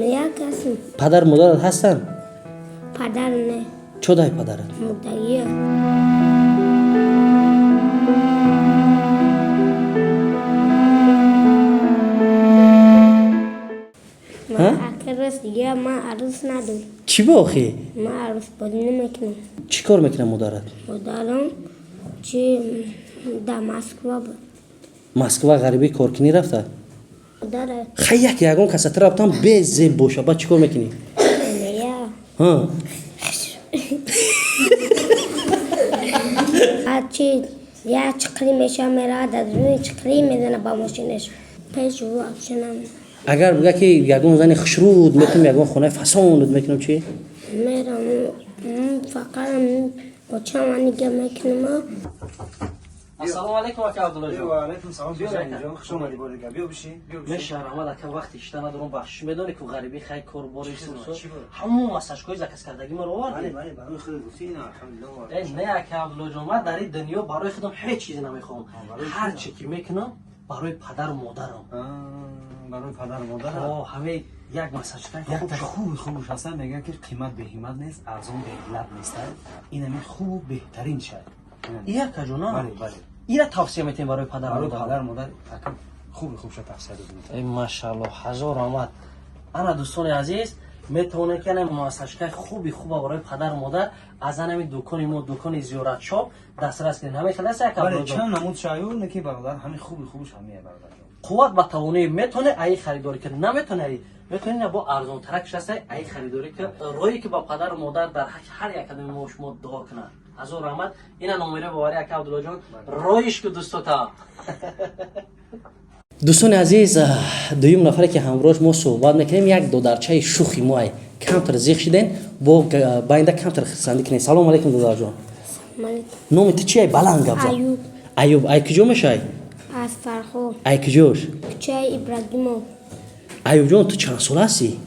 یک هستم. پدر مادرت هستن؟ پدر نه. چودای پدرت؟ مردگیه. دیگه من عروس ندارم. چی با آخی؟ من عروس بازی نمیکنم. چی کار میکنه مادرت؟ مادرم چی در مسکو بود. مسکو غریبی کار کنی رفته؟ مادره. خیلی یکون کسات رفتم به زیب باشه با چی کار میکنی؟ نه. ها؟ چی یا چکری میشه میره در روی چکری میزنه با ماشینش پیش رو افشنم. اگر بگه که یگون زنی خشرود میتونم یگون خونه فساند میکنم چی؟ میرم فقط با چمانی که میکنم. السلام علیکم اکا عبدالله جان. و علیکم سلام. بیا اینجا خوش اومدی بارگا. بیا بشین. میشه رحمت اکا وقتی اشته ندارم بخش میدونی که غریبی خیلی کار باری سوسو همون مساجکای زکس کردگی ما رو آوردی. بله برای خود گفتی نه الحمدلله. نه اکا عبدالله جان من در این دنیا برای خودم هیچ چیزی نمیخوام. هر چی که میکنم برای پدر و مادرم. برای پدر و مادر. همه یک مساجکای خوبش هستن میگن که قیمت به قیمت نیست، ارزان به لب نیست. این همین خوب بهترین شاید. اکا جونا. بله. اینا توصیه میتین برای پدر و پدر مادر اکا خوب شد توصیه دادم. ای ماشاءالله هزار رحمت. انا دوستان عزیز میتونه که مساجکای خوب برای پدر و مادر از همین دکان ما دکان زیارت شاپ دسترس کنین. همه خلاص اکا بله چند نمود شایو نکی برادر همین خوبش همه برادر. قوت با توانایی میتونه ای خریداری که نمیتونه میتونین با ارزان ترک شسته ای خریداری که رویی که با پدر و مادر در هر یک کدوم ما شما دعا کنن. از اون رحمت اینا نمره بواری اکا عبدالله جان رویش که دوستاتا. دوستان عزیز دویم نفری که همراهش ما صحبت میکنیم یک دودرچه شوخی مای کمتر زیخ شدین با باینده کمتر خرسندی کنین. سلام علیکم دودر جان. نام تو چیه بلند گفت؟ ایوب. ای کجا میشی؟ از فرخو. ای کجاش؟ چه ابراهیمو. ایوب جان تو چند ساله هستی؟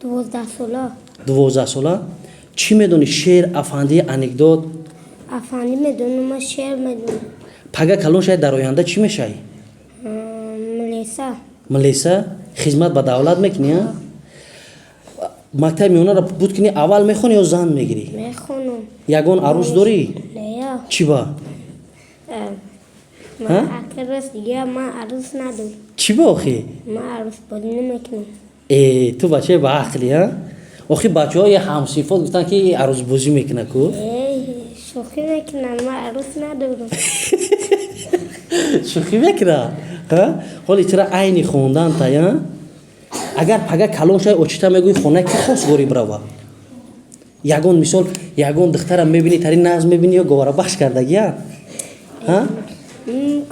12 ساله. 12 ساله؟ چی میدونی شعر افندی انکدوت؟ افندی میدونم من شعر میدونم. پگه کلون شاید در آینده چی میشی؟ ملیسا خدمت به دولت میکنی؟ مکتب میونه را بود کنی اول میخونی یا زن میگیری؟ میخونم. یگون عروس داری؟ نه. چی با؟ من عروس دیگه من عروس ندارم. چی با آخی؟ من عروس بازی نمیکنم. تو بچه با عقلی ها؟ آخی بچه های همصفات گفتن که عروس بازی میکنه کو؟ شوخی میکنم من عروس ندارم. شوخی میکنه؟ حالی چرا عینی خوندن تا یا؟ اگر پگه کلون شای اوچیتا میگوی خونه که خواست گوری بروا؟ یگون مثال یگون دخترم میبینی تری ناز میبینی یا گواره بخش کردگی ها؟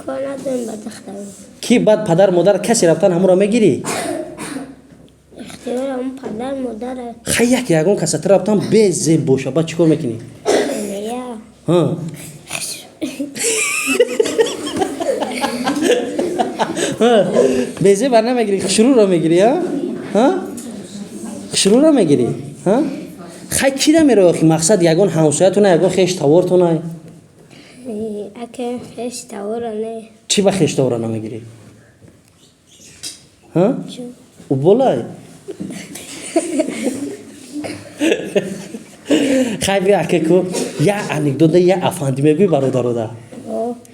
کار ندارم با دخترم. کی بعد پدر مادر کسی رفتن همون را میگیری؟ اختیار همون پدر مادره. خیلی یگون کسات رفتن به زیب باشه با چی کار میکنی؟ نه. به زیب بر نمیگیری خشرو را میگیری ها؟ خشرو را میگیری ها؟ خیلی کی را میره آخی مقصد یگون همسایتونه یگون خیش تاورتونه؟ اگه خیش تاوره چی با خیش تاوره نمیگیری؟ ها؟ چون؟ او بولای؟ خیلی اکه که یا انکدوده یا افندی میگوی برادر ده.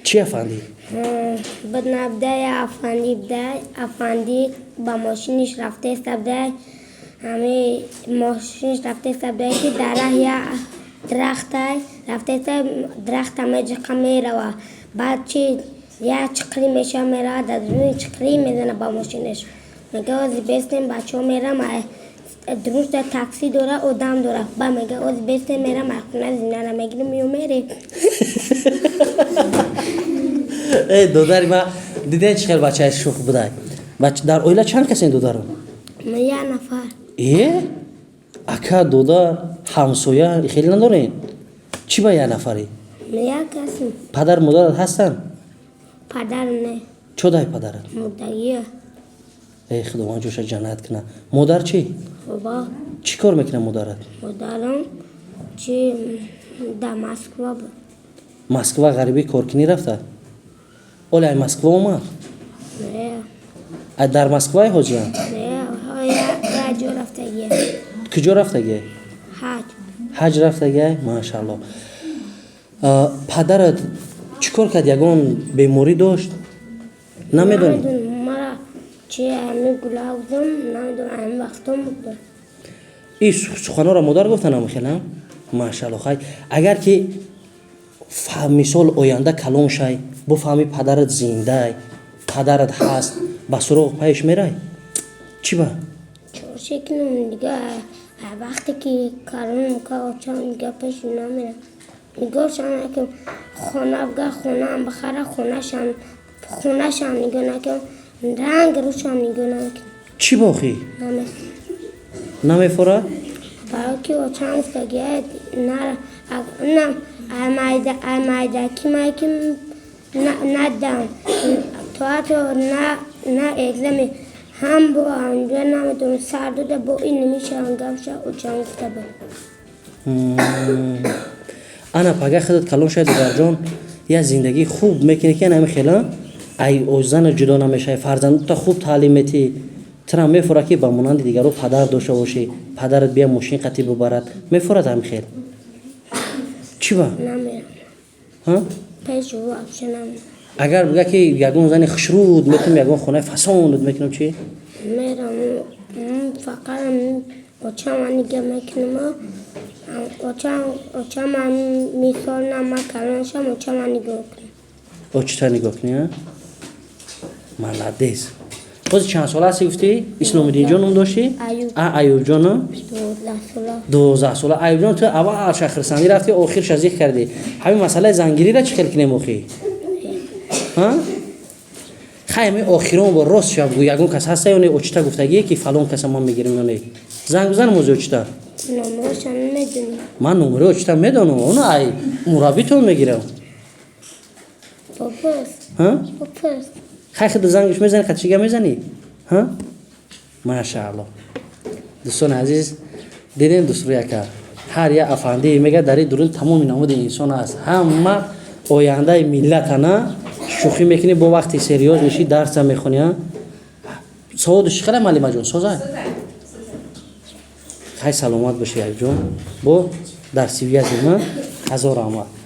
چی افندی؟ بدنابده افندی با ماشینش رفته سبده همه ماشینش رفته سبده که دره یا درخت رفته درخت همه جقه میره و بعد چی یا چکری میشه میره در روی چکری میزنه با ماشینش میگه از بیستیم بچه ها میره درست تاکسی داره و دم داره با میگه از بیستیم میره خونه زینه را میگیره میره. ای دوداری ما دیدن چقدر بچه شوخ بودای بچه در اویلا چند کسی دودارم؟ من یک نفر. اکا دودار همسویا خیلی ندارین؟ چی با یک نفری؟ من یک کسی. پدر مادرت هستن؟ پدر نه. چودای پدرت؟ مردگیه. ای خداوند جوش جنت کنه. مادر چی؟ بابا. چی کار میکنه مادرت؟ مادرم چی در مسکو بود. مسکو غریبی کار کنی رفته؟ اولی مسکو اومد؟ نه. در مسکو حاجی هم؟ نه حج رفتگیه. کجا رفتگی؟ حج. حج رفتگی؟ ماشاءالله. پدرت چیکار کرد؟ یگان بیماری داشت؟ نمیدونی؟ نمیدونم مرا چه همه گلاوزم نمیدونم همه وقتم بود. این سخنان را مادر گفتن هم خیلی؟ ماشاءالله خیلی. اگر که مثال آینده کلان شای بفهمی پدرت زنده پدرت هست با سراغ پیش میره چی با؟ چورشی کنم دیگه وقتی که کارون مکا چون دیگه پیش نمیره نگاه شان نکن خونه بگه خونه هم بخره خونه شان نگاه نکن رنگ روشان نگاه نکن چی باخی؟ نمیفوره؟ برای که چند سگه نره امایدکی مایکیم ندم تو نه اگزمی هم با آنجا نمیتونم سر داده با این نمیشه آنگفشه و چند گفته بود انا پگه خودت کلان شاید درجان یه زندگی خوب میکنی که نمی خیلی ای او زن جدا نمیشه فرزند تا خوب تعلیم میتی ترا میفوره که با مانند دیگر رو پدر داشته باشی پدرت بیا ماشین قطعی ببرد میفوره هم خیلی چی با؟ نمیرم ها؟ پیش رو افشه نمیرم اگر بگه که یگون زن خشرود میتونم یگون خونه فساند میکنم چی؟ میرم فقط اوچه من نگه میکنم اوچه من میسال نمه کلان شم اوچه من نگه کنم اوچه تا نگاه کنی ها؟ ملدیز خود چند ساله هستی گفتی؟ اسلام الدین جان هم داشتی؟ ایوب جان ها؟ 12 ساله ایوب جان تو اول شهرستانی رفتی آخر شزیق کردی همین مسئله زنگیری را چی خیلی کنیم آخی؟ ها؟ خیلی آخران با راست شب گوی یکون کس هسته یا نه اوچتا گفتگیه که فلان کس ما میگیریم یا نه زنگ بزن موزی اوچتا نمرشان میدونی من نمره اوچتا میدونم اونو ای مرابی تو میگیرم بپرس ها؟ بپرس خیلی خیلی زنگش میزنی خدشیگه میزنی ها؟ ماشاءالله دوستان عزیز دیدین دوست رو یکر هر یه افندی میگه در این درون تمام نمود انسان است همه آینده ملت نه شوخی میکنی با وقتی سریوز میشی درس هم میخونی سعودش خیلی معلمه جون سوزه خیلی سلامت باشی ایوب جون با درسی ویازی ما هزار آمد